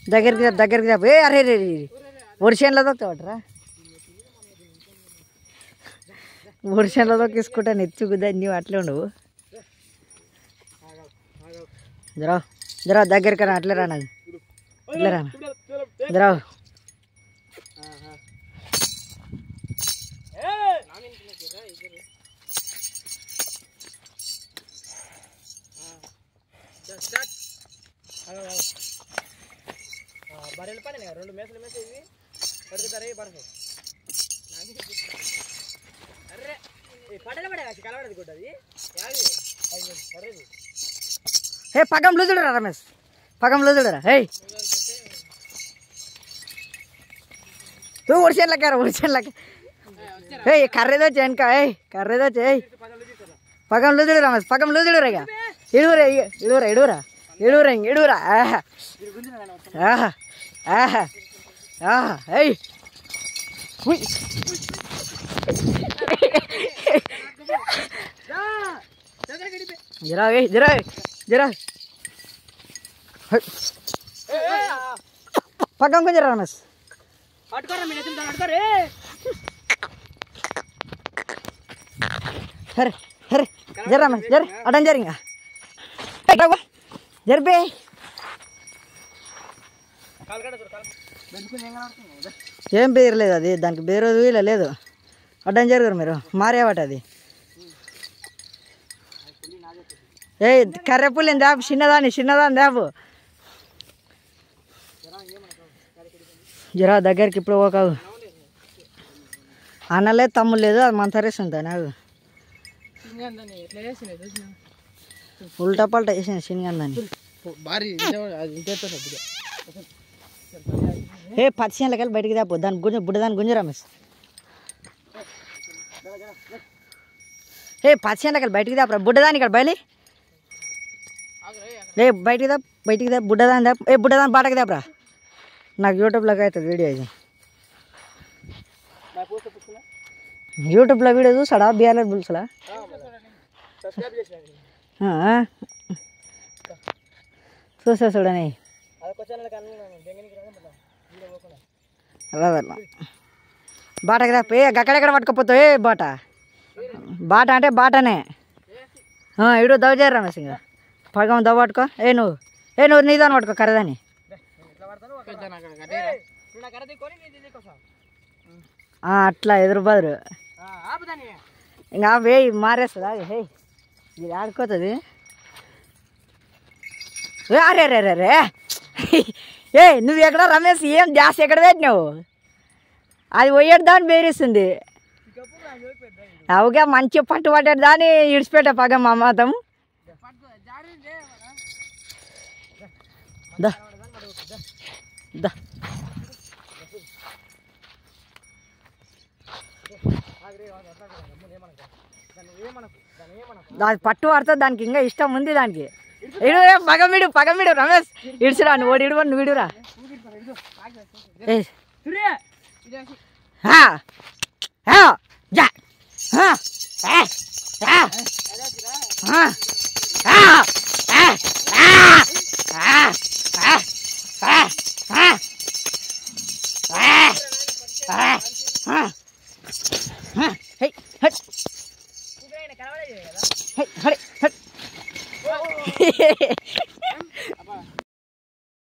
దగ్గరికి ఏ అరే రే వర్షంలో దొక్కవట్రా వర్షంలో దొక్కేసుకుంటా నెచ్చుకుదా నువ్వు అట్లే ఉండవు జరా దగ్గరికి రా అట్లే రానది ఇట్లే రానా జరా బర్రెలు పని రెండు మేసలు మేస ఇవి పడుకుతారు బర్రెలు అర్రే పడల పడే కలవడది కొట్టది బర్రెది హే పగం లూజుడురా రమేష్ పగం లూజుడురా హే తూ ఉడిసేళ్ళకి హే కర్రేదో వెనక ఏ కర్రేదో చేయి పగం లూజుడు రమేష్ పగం లూజుడురా ఇక ఇడువురా ఏయ్ జరా పక్కన కొంచెం రమేష్ జర రమేష్ జర అటం జరిగా జరిపే ఏం పేరు లేదు అది దానికి బేరు ఇలా లేదు అడ్డం జరుగురు మీరు మారేవాట అది ఏ కర్రెపుల్లిని దాపు చిన్నదాన్ని దాపు జరా దగ్గరికి ఇప్పుడు ఒక అన్నలేదు తమ్ముడు లేదు అది మంతరేస్తుంది నాకు ఉల్టా పల్టా వేసిన శనిగందాన్ని ఏ 10 సెంట్లకి బయటికి దాపు దాని బుడ్డదాన్ని గుంజు రమేష్ ఏ 10 సెంట్లకి బయటికి దాపురా బుడ్డదాన్ని ఇక్కడ బయలు లే బయటికి దా బుడ్డదాన్ని దాపు ఏ బుడ్డదాన్ని బాటకి దాపురా నాకు యూట్యూబ్లోకి అవుతుంది వీడియో ఇది యూట్యూబ్లో వీడియో చూసాడా బిఆర్ఎల్ బుల్సలా చూసా చూడని బాటకి దా ఏ అక్కడెక్కడ పట్టుకపోతావు ఏ బాట అంటే బాటనే ఇడు దవజారు రమేష్ ఇంకా పగం దవ పట్టుకో నువ్వు నీదాన్ని పట్టుకో కర్రదాన్ని అట్లా ఎదురు బదురు ఇంకా వేయి మారేస్తుందా హే ఇది ఆడుకోతుంది అరే రే రే రే ఏ నువ్వు ఎక్కడ రమేష్ ఏం జాస్ ఎక్కడ పెట్టినావు అది పోయేడు దాన్ని బేరిస్తుంది అవుగా మంచి పట్టు పట్టాడు దాన్ని ఇడిచిపెట్ట పగ మా మాతం దాని పట్టు పడుతుంది దానికి ఇంకా ఇష్టం ఉంది దానికి పగమిడు రమేష్ ఇడుచురా నువ్వు ఓడి ఇడువా నువ్వు ఇడురా